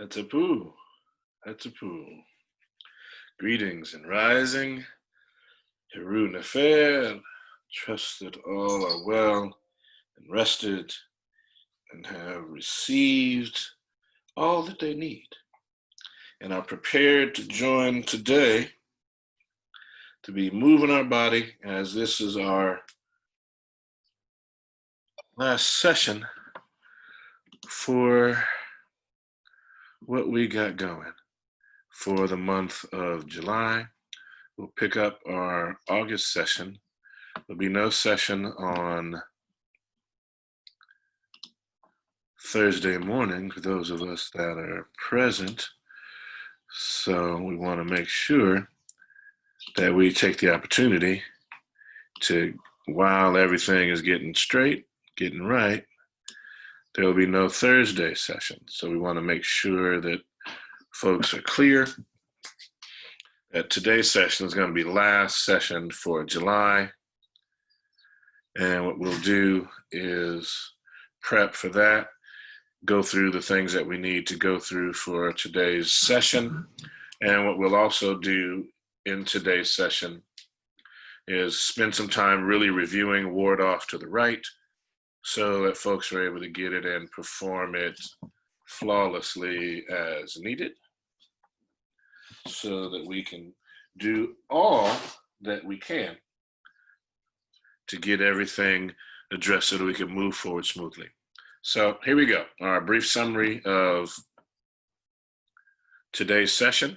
Hatapu, Hatapu. Greetings and rising. Heru Nefer. Trust that all are well and rested and have received all that they need and are prepared to join today to be moving our body, as this is our last session for what we got going for the month of July. We'll pick up our August session. There'll be no session on Thursday morning for those of us that are present. So we want to make sure that we take the opportunity to, while everything is getting straight, getting right, there will be no Thursday session. So we want to make sure that folks are clear that today's session is going to be the last session for July. And what we'll do is prep for that, go through the things that we need to go through for today's session. And what we'll also do in today's session is spend some time really reviewing ward off to the right so that folks are able to get it and perform it flawlessly as needed so that we can do all that we can to get everything addressed so that we can move forward smoothly. So here we go, our brief summary of today's session.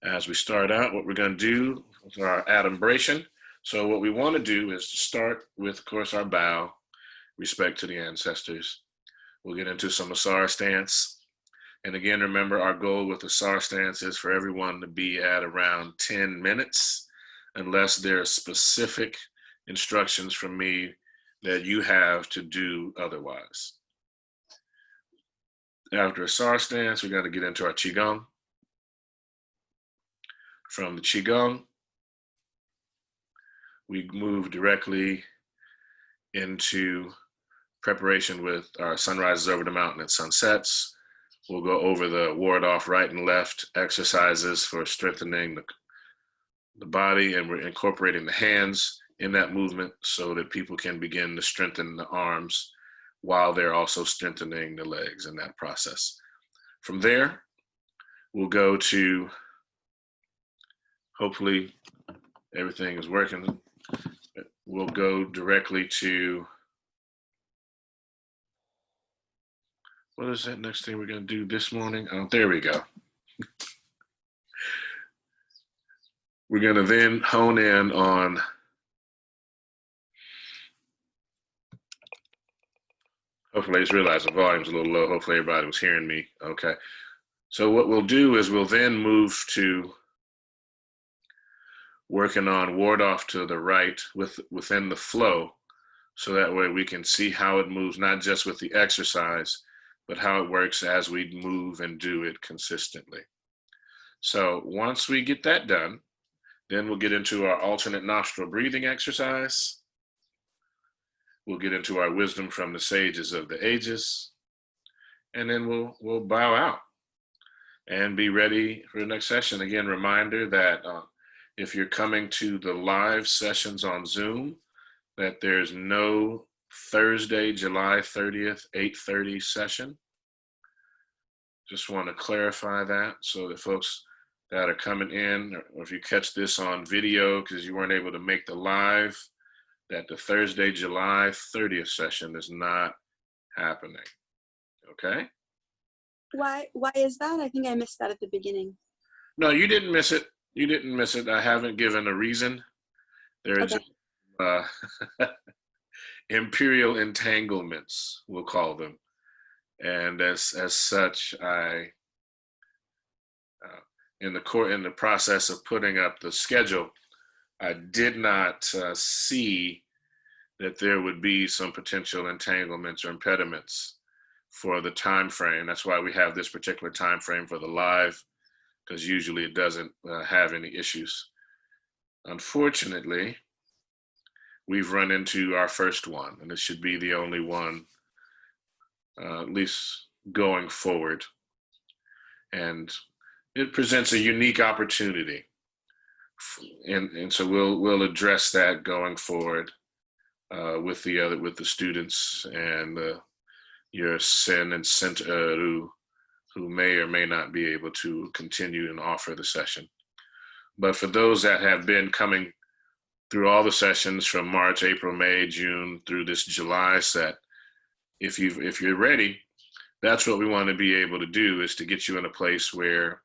As we start out, what we're going to do is our Adumbration. So what we want to do is start with, of course, our bow, respect to the ancestors. We'll get into some Asar Stance. And again, remember, our goal with Asar Stance is for everyone to be at around 10 minutes, unless there are specific instructions from me that you have to do otherwise. After Asar Stance, we got to get into our Qigong. From the Qigong, we move directly into preparation with our sunrises over the mountain and sunsets. We'll go over the ward off right and left exercises for strengthening the body, and we're incorporating the hands in that movement so that people can begin to strengthen the arms while they're also strengthening the legs in that process. From there, we'll go to, hopefully everything is working, we'll go directly to, what is that next thing we're going to do this morning? Oh, there we go. We're going to then hone in on hopefully I just realized the volume's a little low. Hopefully everybody was hearing me. Okay. So what we'll do is we'll then move to working on ward off to the right within the flow. So that way we can see how it moves, not just with the exercise, but how it works as we move and do it consistently. So once we get that done, then we'll get into our alternate nostril breathing exercise. We'll get into our wisdom from the sages of the ages, and then we'll bow out and be ready for the next session. Again, reminder that if you're coming to the live sessions on Zoom, that there's no Thursday, July 30th, 8:30 session. Just want to clarify that so that folks that are coming in, or if you catch this on video because you weren't able to make the live, that the Thursday, July 30th session is not happening. Okay? Why is that? I think I missed that at the beginning. No, you didn't miss it. You didn't miss it. I haven't given a reason. There are just imperial entanglements, we'll call them. And as such, I in the process of putting up the schedule, I did not see that there would be some potential entanglements or impediments for the time frame. That's why we have this particular time frame for the live, because usually it doesn't have any issues. Unfortunately, we've run into our first one, and it should be the only one, at least going forward. and it presents a unique opportunity. And so we'll address that going forward with the students and your sen and center who may or may not be able to continue and offer the session. But for those that have been coming through all the sessions from March, April, May, June through this July set, if you're ready, that's what we want to be able to do, is to get you in a place where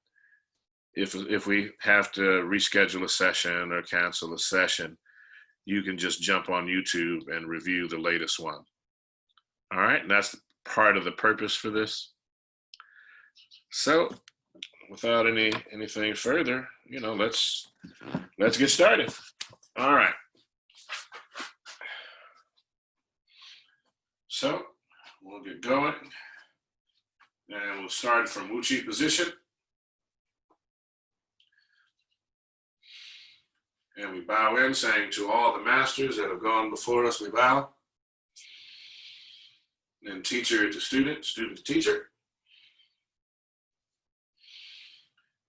if we have to reschedule a session or cancel a session, you can just jump on YouTube and review the latest one. All right, and that's part of the purpose for this. So without anything further, let's get started. All right. So we'll get going, and we'll start from Wuchi position. And we bow in, saying to all the masters that have gone before us, we bow. Then teacher to student, student to teacher.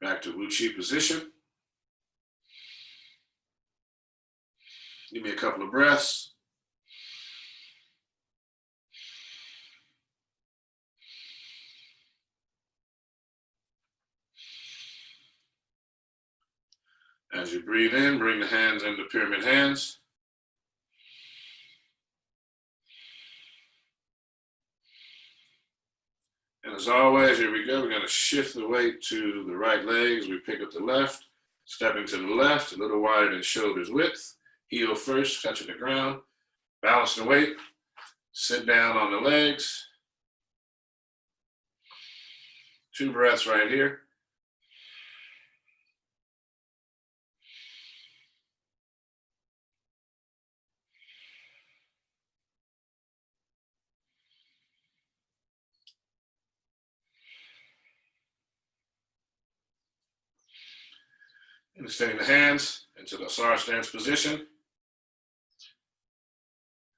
Back to Wuchi position. Give me a couple of breaths. As you breathe in, bring the hands into pyramid hands. And as always, here we go. We're going to shift the weight to the right leg as we pick up the left. Stepping to the left, a little wider than shoulders width. Heel first, touching the ground. Balance the weight. Sit down on the legs. 2 breaths right here. And extending the hands into the Asar Stance position.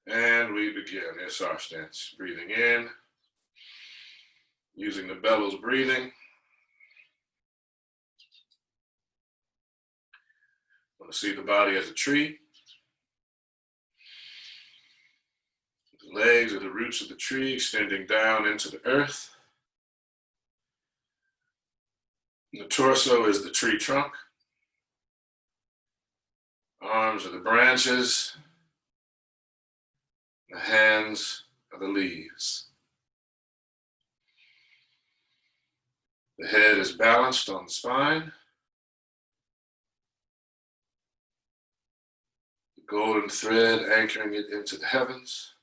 And we begin Asar Stance. Breathing in, using the bellows breathing. Want to see the body as a tree. The legs are the roots of the tree, extending down into the earth. And the torso is the tree trunk. Arms are the branches. The hands are the leaves. The head is balanced on the spine. The golden thread anchoring it into the heavens.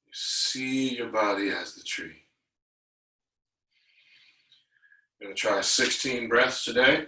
You see your body as the tree. You're going to try 16 breaths today.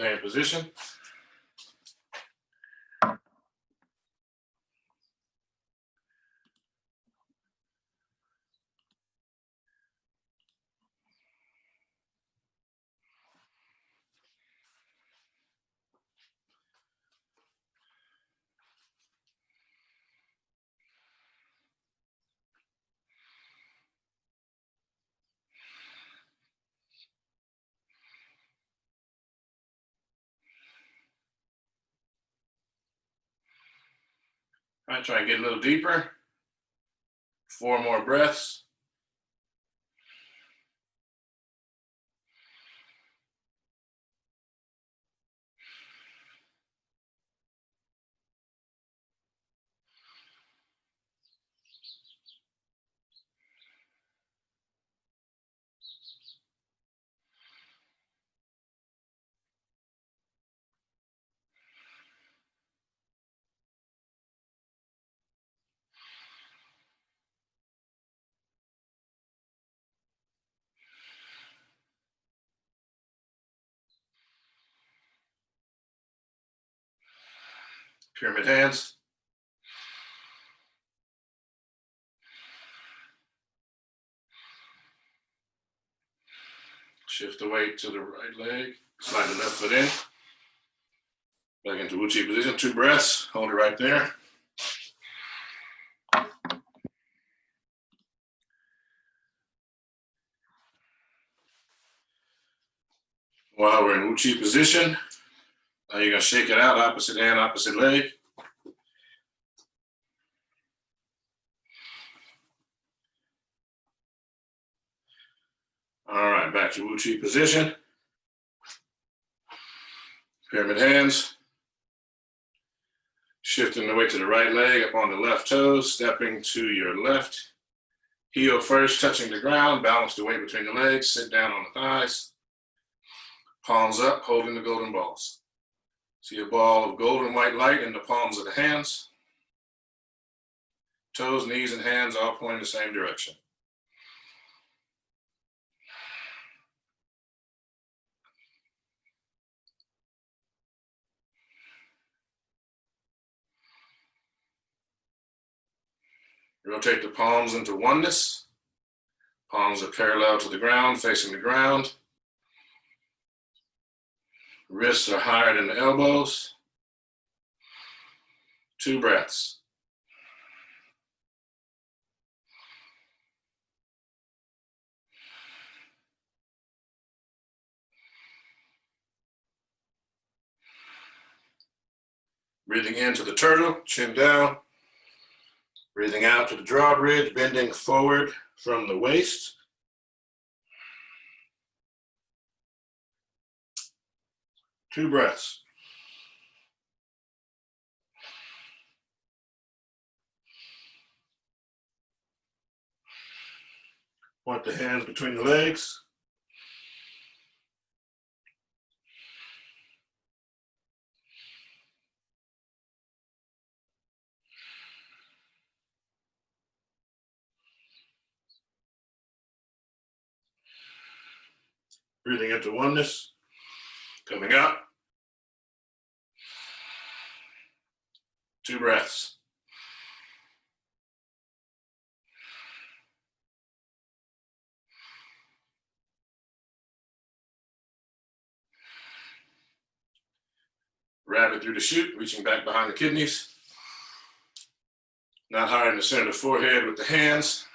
Stay in position. All right, try and get a little deeper. 4 more breaths. Pyramid hands. Shift the weight to the right leg. Slide the left foot in. Back into Wu Chi position. 2 breaths. Hold it right there. While we're in Wu Chi position, now you're going to shake it out. Opposite hand, opposite leg. All right, back to Wu Chi position. Pyramid hands. Shifting the weight to the right leg up on the left toes, stepping to your left. Heel first, touching the ground. Balance the weight between the legs. Sit down on the thighs. Palms up, holding the golden balls. See a ball of golden white light in the palms of the hands. Toes, knees, and hands all pointing the same direction. Rotate the palms into oneness. Palms are parallel to the ground, facing the ground. Wrists are higher than the elbows. 2 breaths. Breathing into the turtle, chin down. Breathing out to the drawbridge, bending forward from the waist. Two breaths. Point the hands between the legs. Breathing into oneness, coming out. 2 breaths. Rabbit through the chute, reaching back behind the kidneys. Not higher in the center of the forehead with the hands.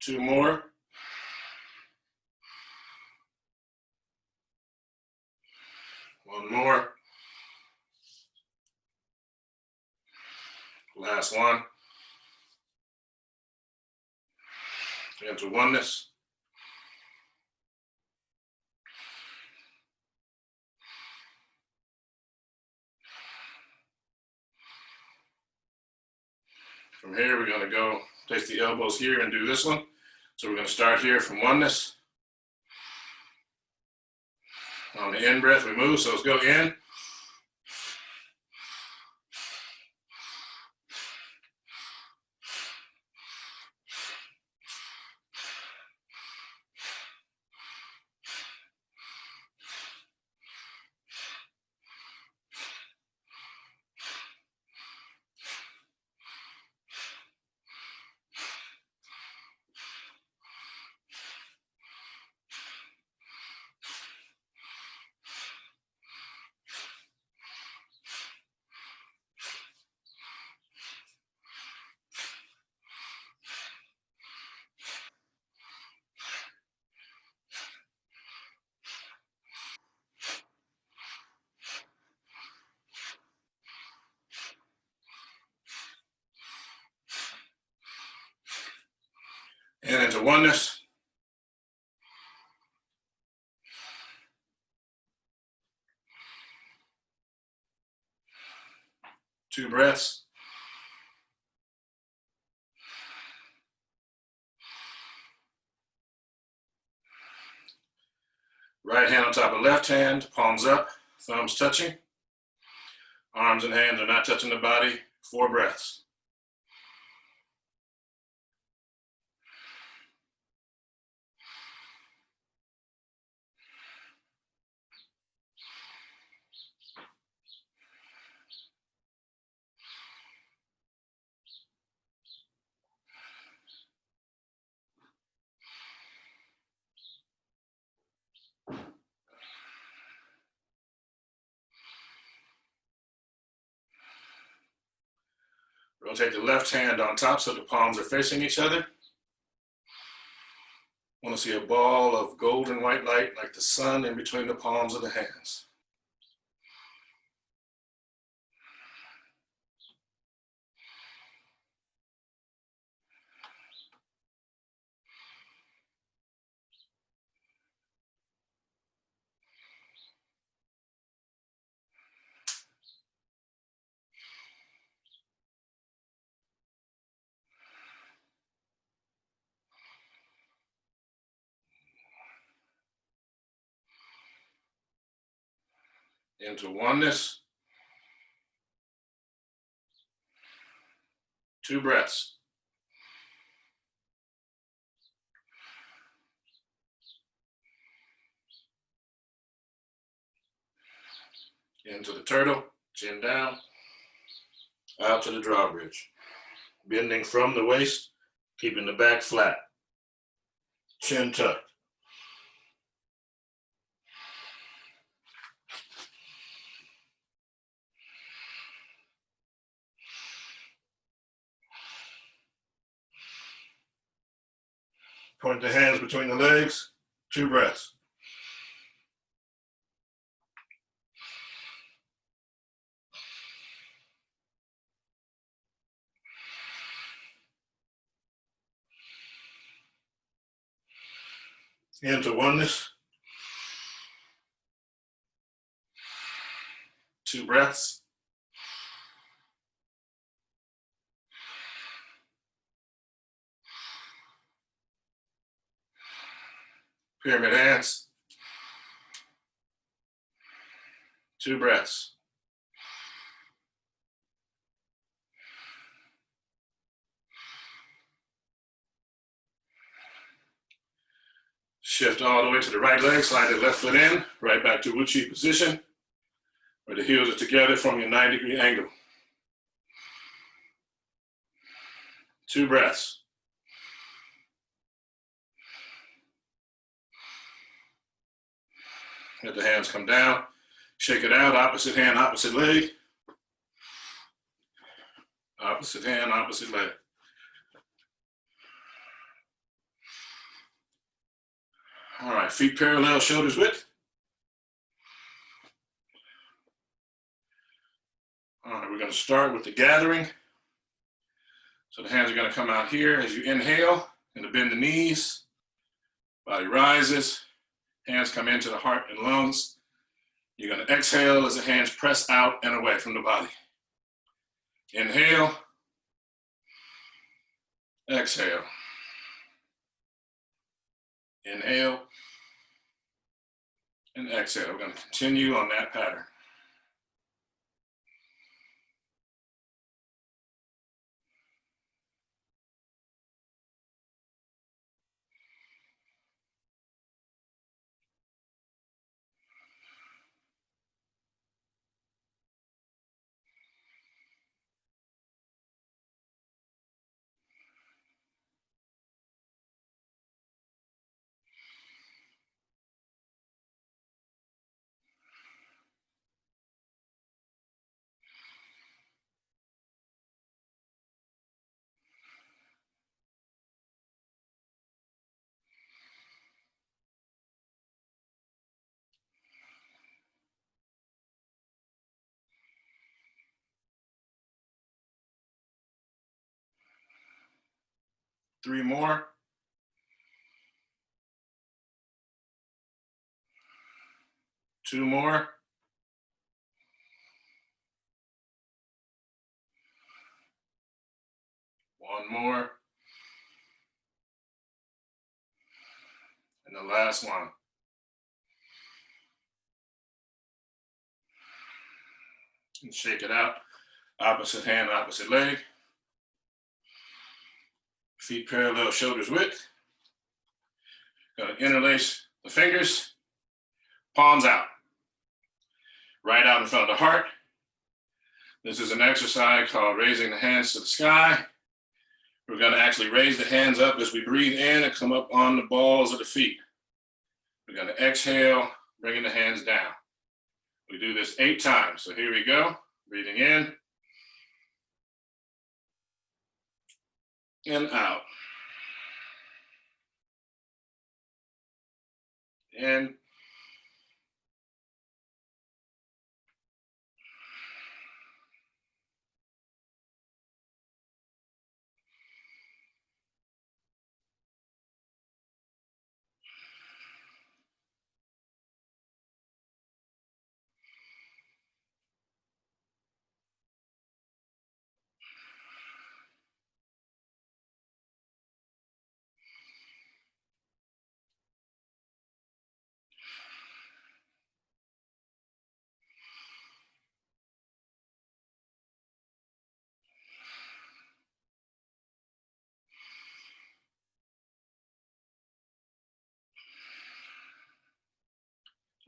2 more. One more. Last one. Into oneness. From here, we're going to go place the elbows here and do this one. So we're going to start here from oneness. On the in breath, we move. So let's go in. And into oneness. Two breaths. Right hand on top of left hand, palms up, thumbs touching. Arms and hands are not touching the body. 4 breaths. Rotate the left hand on top so the palms are facing each other. I want to see a ball of golden white light like the sun in between the palms of the hands. Into oneness. 2 breaths. Into the turtle, chin down, out to the drawbridge. Bending from the waist, keeping the back flat. Chin tucked. Point the hands between the legs, 2 breaths. Into oneness. 2 breaths. Pyramid hands. 2 breaths. Shift all the way to the right leg, slide the left foot in, right back to Uchi position, where the heels are together from your 90-degree angle. 2 breaths. Let the hands come down, shake it out, opposite hand, opposite leg. Opposite hand, opposite leg. All right, feet parallel, shoulders width. All right, we're going to start with the gathering. So the hands are going to come out here as you inhale, and to bend the knees. Body rises, hands come into the heart and lungs. You're going to exhale as the hands press out and away from the body. Inhale, exhale. Inhale, and exhale. We're going to continue on that pattern. Three more. Two more. One more. And the last one. And shake it out. Opposite hand, opposite leg. Feet parallel, shoulders width. Going to interlace the fingers. Palms out. Right out in front of the heart. This is an exercise called raising the hands to the sky. We're going to actually raise the hands up as we breathe in and come up on the balls of the feet. We're going to exhale, bringing the hands down. We do this 8 times. So here we go. Breathing in and out. In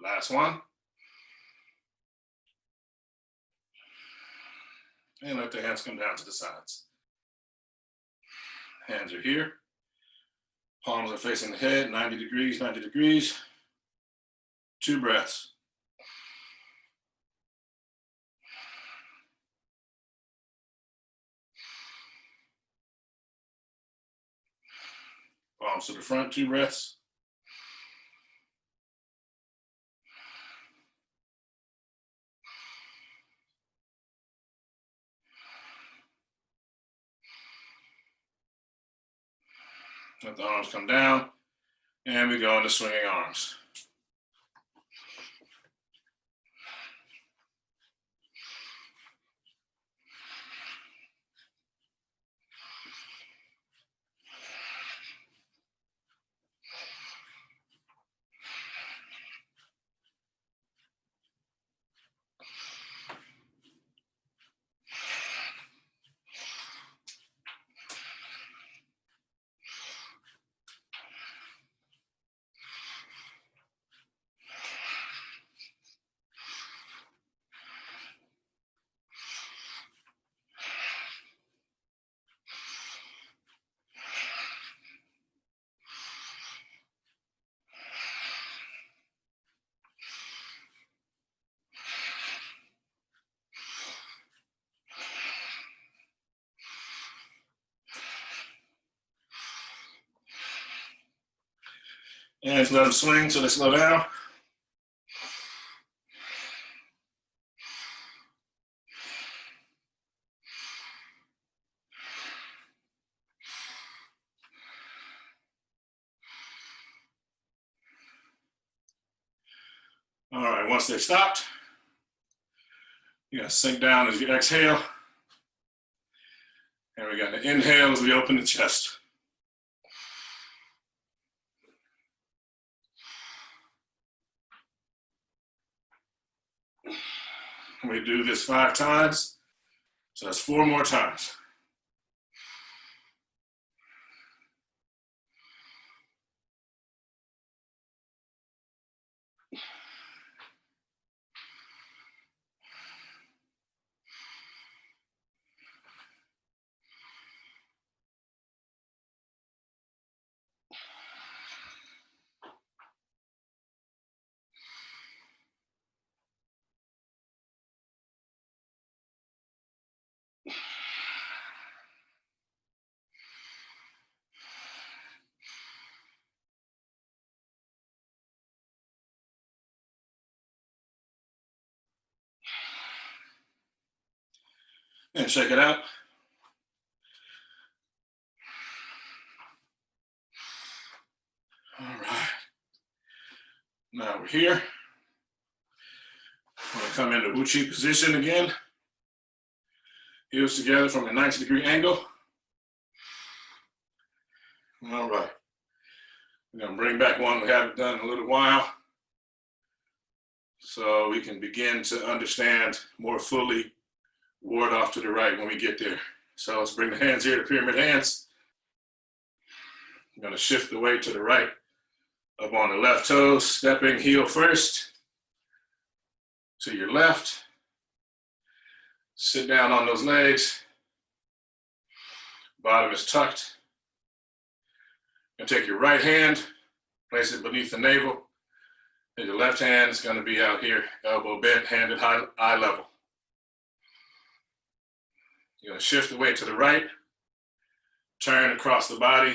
last one. And let the hands come down to the sides. Hands are here. Palms are facing the head, 90 degrees, 90 degrees. 2 breaths. Palms to the front, 2 breaths. Let the arms come down, and we go into swinging arms. Hands let them swing so they slow down. All right, once they've stopped, you're gonna sink down as you exhale. And we got the inhale as we open the chest. We do this 5 times, so that's 4 more times. And check it out. All right. Now we're here. We're gonna come into Uchi position again. Heels together from a 90-degree angle. All right. We're gonna bring back one we haven't done in a little while, so we can begin to understand more fully ward off to the right when we get there. So let's bring the hands here to pyramid hands. I'm gonna shift the weight to the right, up on the left toes, stepping heel first to your left. Sit down on those legs. Bottom is tucked. And take your right hand, place it beneath the navel. And your left hand is going to be out here, elbow bent, hand at eye level. You're going to shift the weight to the right, turn across the body.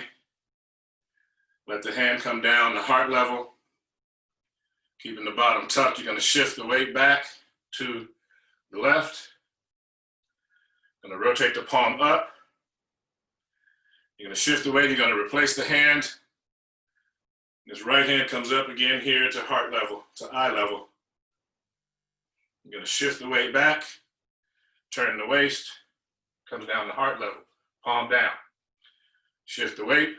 Let the hand come down to heart level. Keeping the bottom tucked, you're going to shift the weight back to the left. Going to rotate the palm up. You're going to shift the weight, you're going to replace the hand. This right hand comes up again here to heart level, to eye level. You're going to shift the weight back, turn the waist, comes down to heart level, palm down. Shift the weight,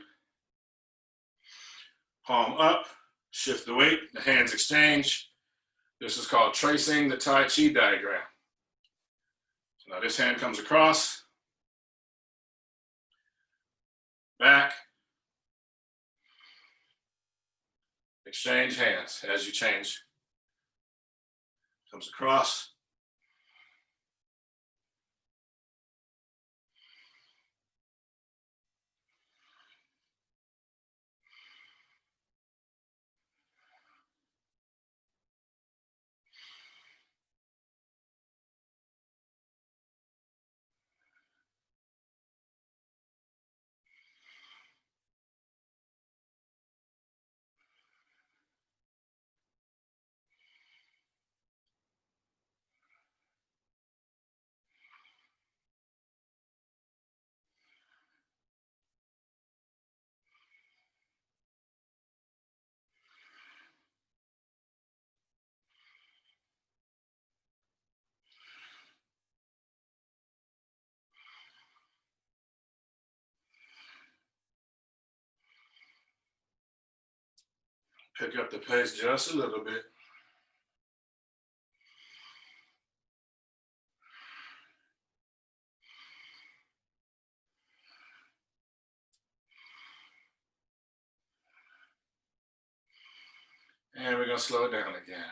palm up, shift the weight, the hands exchange. This is called tracing the Tai Chi diagram. So now this hand comes across, back, exchange hands as you change. Comes across. Pick up the pace just a little bit. And we're going to slow it down again.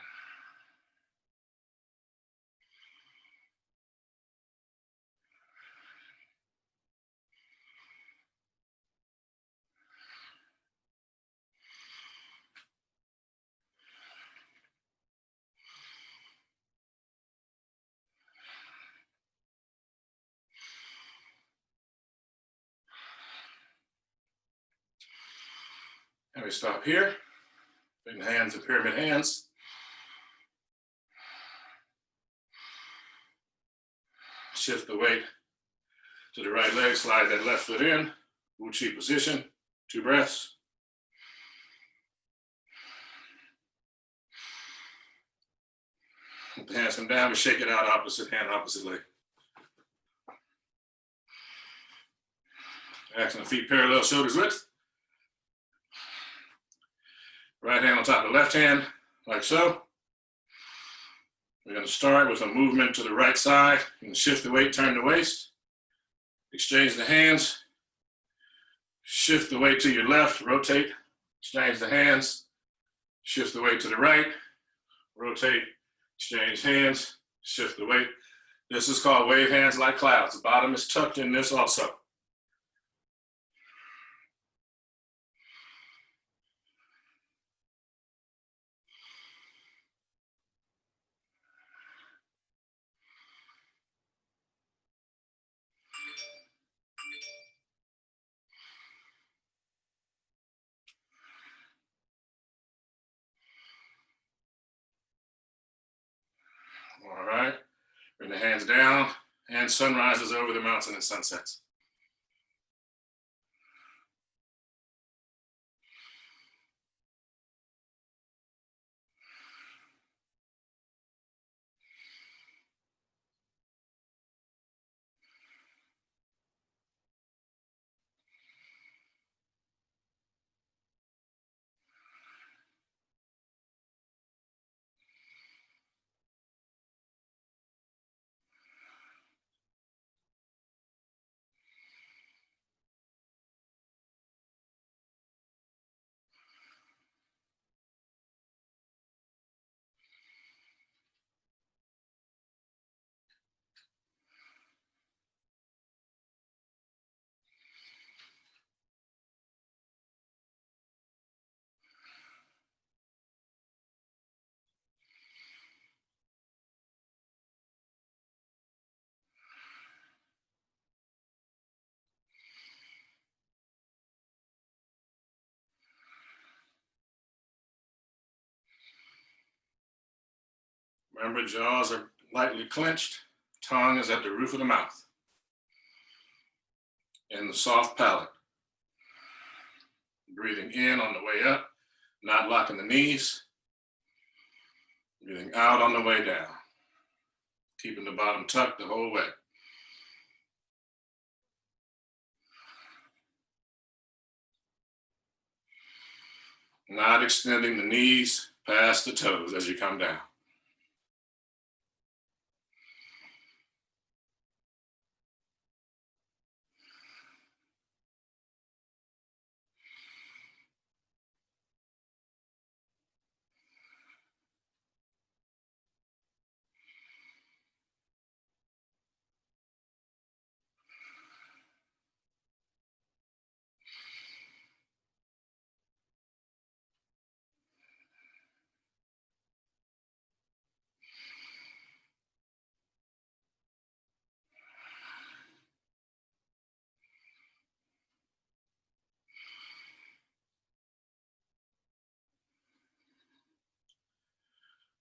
And we stop here. Bring the hands to pyramid hands. Shift the weight to the right leg, slide that left foot in. Wu Chi position, 2 breaths. Let the hands come down, we shake it out, opposite hand, opposite leg. Action, feet parallel, shoulders width. Right hand on top of the left hand, like so. We're going to start with a movement to the right side. You can shift the weight, turn the waist. Exchange the hands. Shift the weight to your left, rotate. Exchange the hands. Shift the weight to the right. Rotate, exchange hands. Shift the weight. This is called wave hands like clouds. The bottom is tucked in this also. All right, bring the hands down, and sun rises over the mountain and sunsets. Remember, jaws are lightly clenched. Tongue is at the roof of the mouth. And the soft palate. Breathing in on the way up, not locking the knees. Breathing out on the way down. Keeping the bottom tucked the whole way. Not extending the knees past the toes as you come down.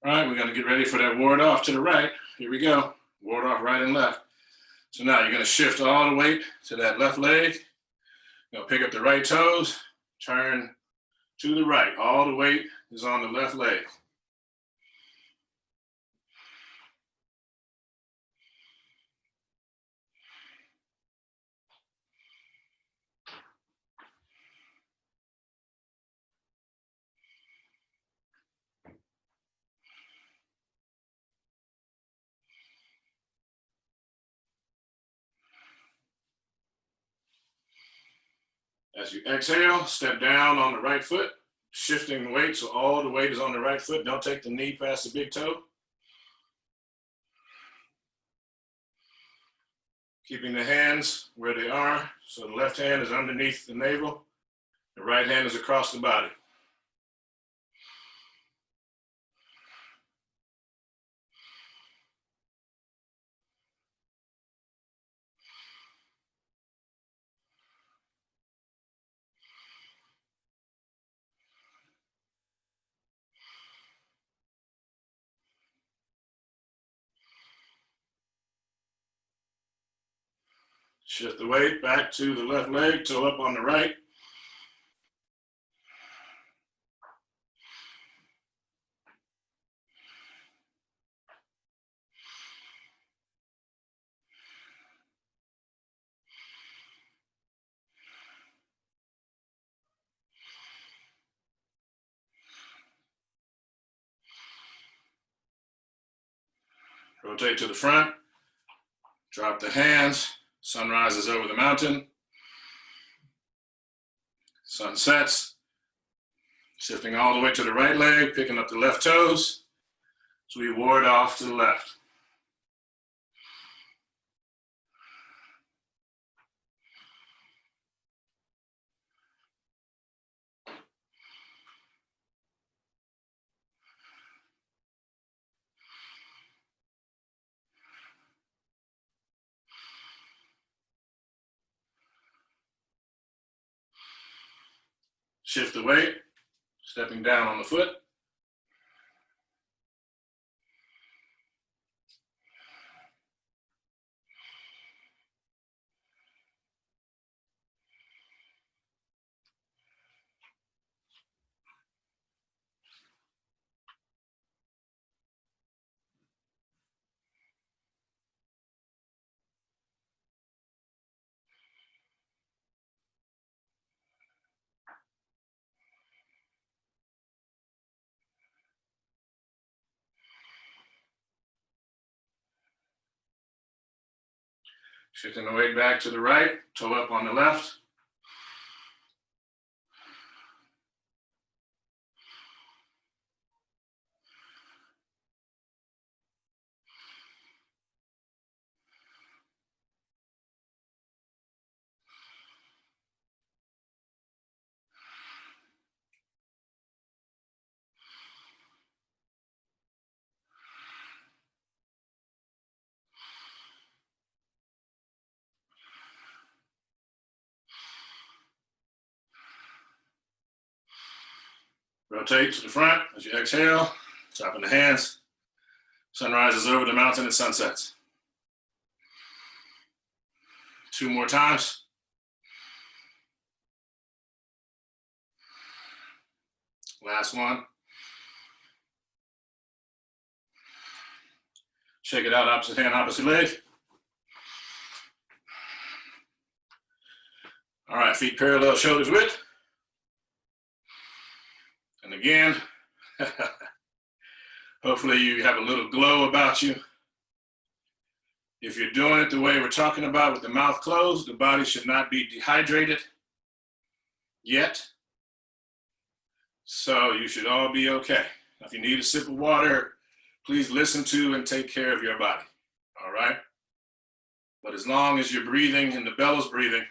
All right, we're going to get ready for that ward off to the right. Here we go. Ward off right and left. So now you're going to shift all the weight to that left leg. You're going to pick up the right toes, turn to the right. All the weight is on the left leg. As you exhale, step down on the right foot, shifting the weight so all the weight is on the right foot. Don't take the knee past the big toe. Keeping the hands where they are. So the left hand is underneath the navel. The right hand is across the body. Shift the weight back to the left leg, toe up on the right. Rotate to the front, drop the hands, sun rises over the mountain, sun sets, shifting all the way to the right leg, picking up the left toes, so we ward off to the left. Shift the weight, stepping down on the foot. Shifting the weight back to the right, toe up on the left. Rotate to the front as you exhale, dropping the hands. Sun rises over the mountain and sunsets. 2 more times. Last one. Shake it out, opposite hand, opposite leg. All right, feet parallel, shoulders width. And again, hopefully you have a little glow about you. If you're doing it the way we're talking about with the mouth closed, the body should not be dehydrated yet. So you should all be okay. If you need a sip of water, please listen to and take care of your body, all right? But as long as you're breathing and the bellow's breathing,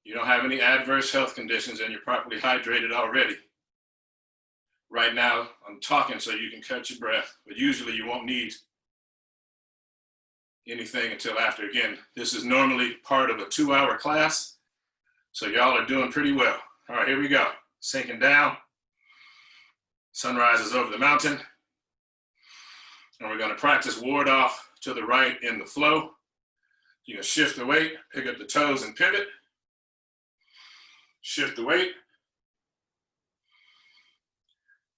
you don't have any adverse health conditions and you're properly hydrated already. Right now, I'm talking so you can catch your breath, but usually you won't need anything until after. Again, this is normally part of a 2-hour class, so y'all are doing pretty well. All right, here we go. Sinking down. Sun rises over the mountain. And we're going to practice ward off to the right in the flow. You can shift the weight, pick up the toes and pivot. Shift the weight.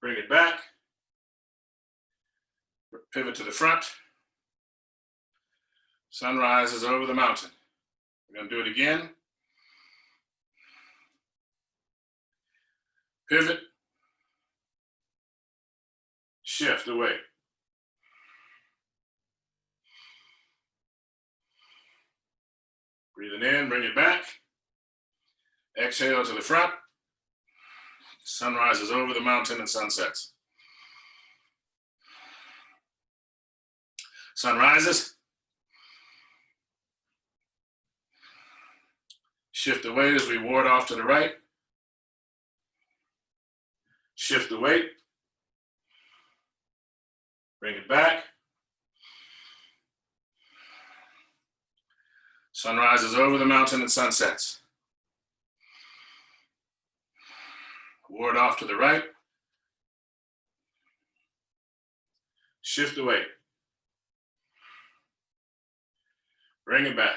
Bring it back. Pivot to the front. Sun rises over the mountain. We're going to do it again. Pivot. Shift the weight. Breathing in, bring it back. Exhale to the front. Sun rises over the mountain and sunsets. Sun rises. Shift the weight as we ward off to the right. Shift the weight. Bring it back. Sun rises over the mountain and sunsets. Ward off to the right. Shift the weight. Bring it back.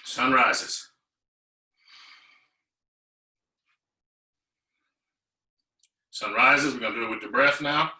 Sun rises. Sun rises. We're going to do it with the breath now.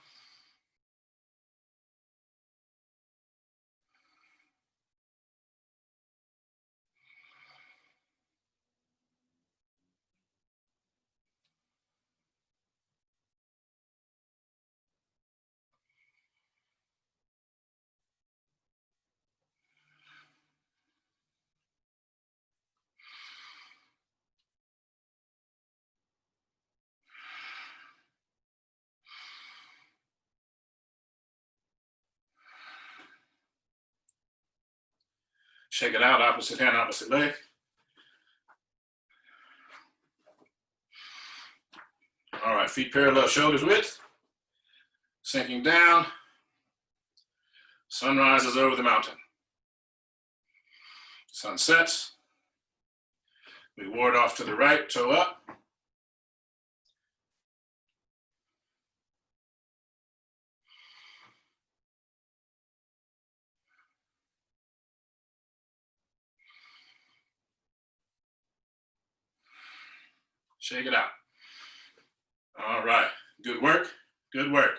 Shake it out, opposite hand, opposite leg. All right, feet parallel, shoulders width. Sinking down. Sun rises over the mountain. Sun sets. We ward off to the right, toe up. Shake it out. All right, good work, good work.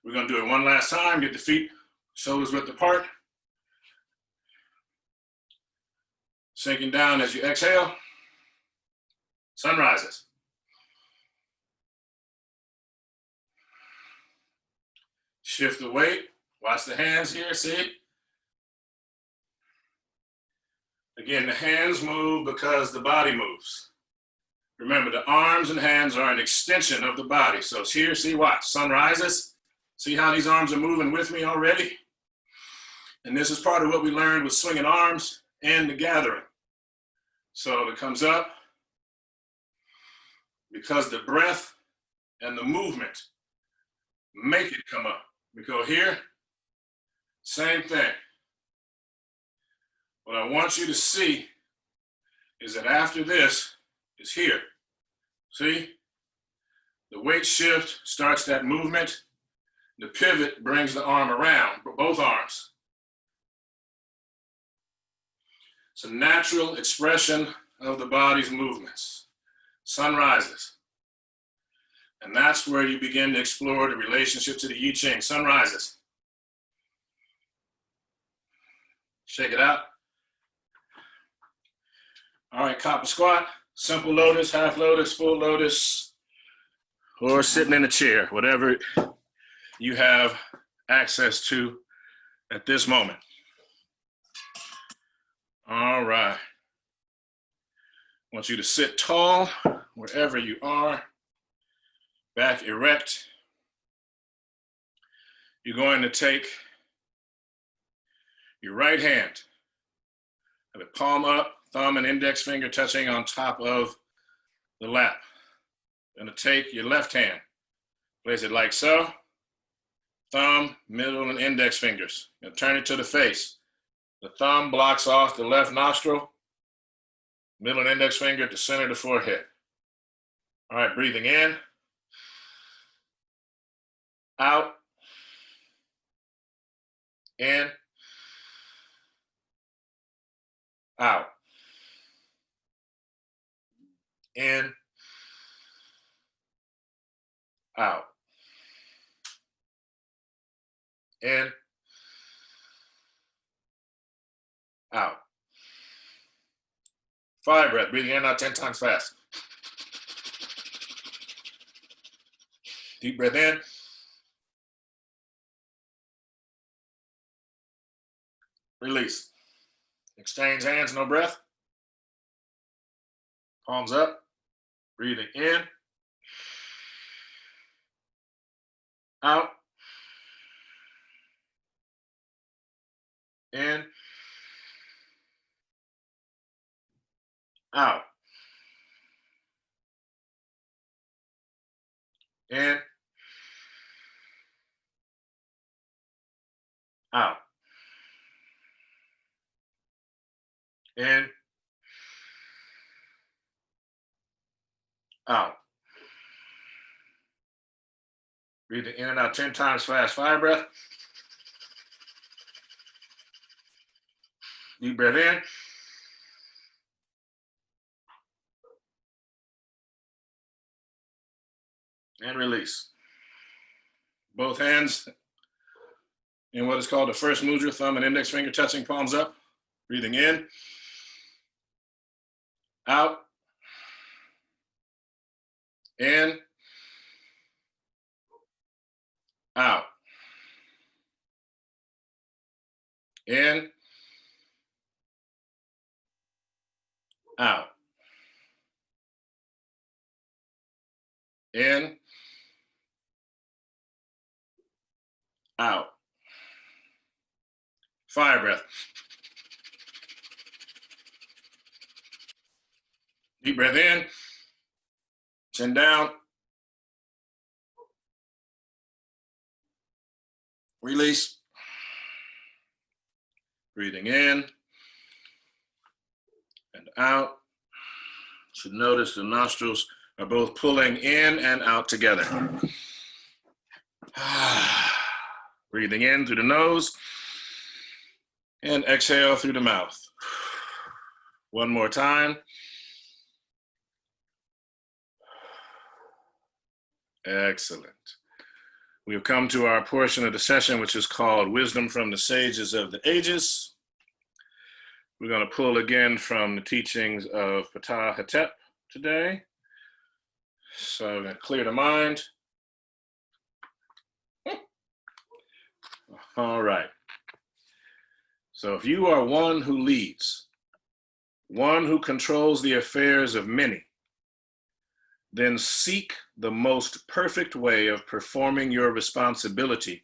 We're gonna do it one last time. Get the feet, shoulders width apart. Sinking down as you exhale. Sun rises. Shift the weight. Watch the hands here, see? Again, the hands move because the body moves. Remember, the arms and hands are an extension of the body. So it's here, see, watch. Sun rises. See how these arms are moving with me already? And this is part of what we learned with swinging arms and the gathering. So it comes up because the breath and the movement make it come up. We go here, same thing. What I want you to see is that after this is here. See? The weight shift starts that movement. The pivot brings the arm around, both arms. It's a natural expression of the body's movements. Sun rises. And that's where you begin to explore the relationship to the I Ching. Sun rises. Shake it out. All right, kappa squat, simple lotus, half lotus, full lotus, or sitting in a chair, whatever you have access to at this moment. All right. I want you to sit tall wherever you are, back erect. You're going to take your right hand, have it palm up, thumb and index finger touching on top of the lap. Going to take your left hand, place it like so, thumb, middle, and index fingers. Now turn it to the face. The thumb blocks off the left nostril, middle and index finger at the center of the forehead. All right, breathing in, out, in, out, in, out, in, out. 5 breath, breathing in and out 10 times fast. Deep breath in. Release. Exchange hands, no breath. Palms up. Breathing in. Out. In. Out. In. Out. In. Out. Breathing in and out 10 times fast. 5 breath. Deep breath in. And release. Both hands in what is called the first mudra, thumb and index finger touching, palms up. Breathing in. Out. In. Out. In. Out. In. Out. Fire breath. Deep breath in. Chin down. Release. Breathing in and out. Should notice the nostrils are both pulling in and out together. Breathing in through the nose and exhale through the mouth. One more time. Excellent. We've come to our portion of the session, which is called Wisdom from the Sages of the Ages. We're going to pull again from the teachings of Ptah today. So I'm going to clear the mind. All right. So if you are one who leads, one who controls the affairs of many, then seek the most perfect way of performing your responsibility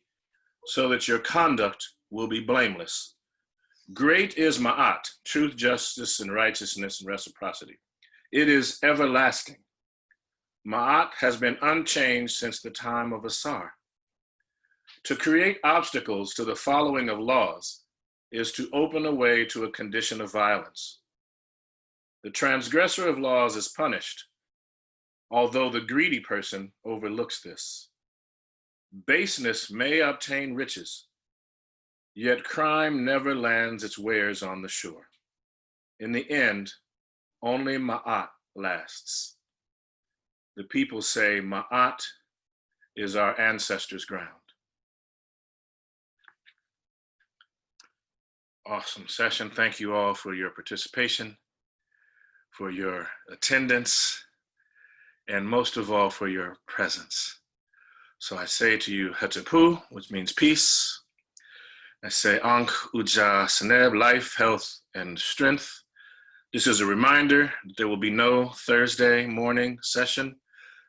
so that your conduct will be blameless. Great is Ma'at, truth, justice, and righteousness and reciprocity. It is everlasting. Ma'at has been unchanged since the time of Asar. To create obstacles to the following of laws is to open a way to a condition of violence. The transgressor of laws is punished, although the greedy person overlooks this. Baseness may obtain riches, yet crime never lands its wares on the shore. In the end, only Ma'at lasts. The people say Ma'at is our ancestors' ground. Awesome session. Thank you all for your participation, for your attendance, and most of all for your presence. So I say to you, Hatapu, which means peace. I say Ankh Uja Seneb, life, health, and strength. This is a reminder that there will be no Thursday morning session,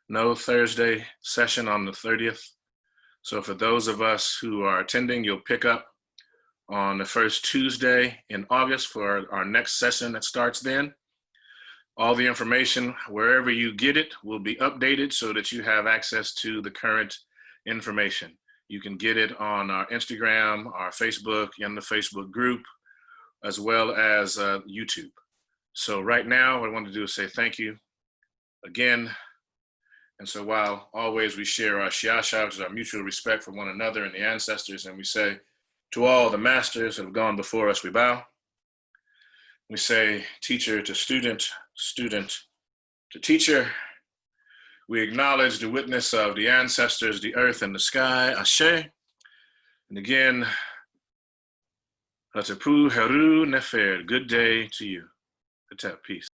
no Thursday session on the 30th. So for those of us who are attending, you'll pick up on the first Tuesday in August for our next session that starts then. All the information, wherever you get it, will be updated so that you have access to the current information. You can get it on our Instagram, our Facebook, and the Facebook group, as well as YouTube. So right now, what I want to do is say thank you again. And so while always we share our Shiasha, which is our mutual respect for one another and the ancestors, and we say, to all the masters that have gone before us, we bow. We say teacher to student, student to teacher. We acknowledge the witness of the ancestors, the earth and the sky, Ashe. And again, Hatapu Heru Nefer, good day to you. Hatep, peace.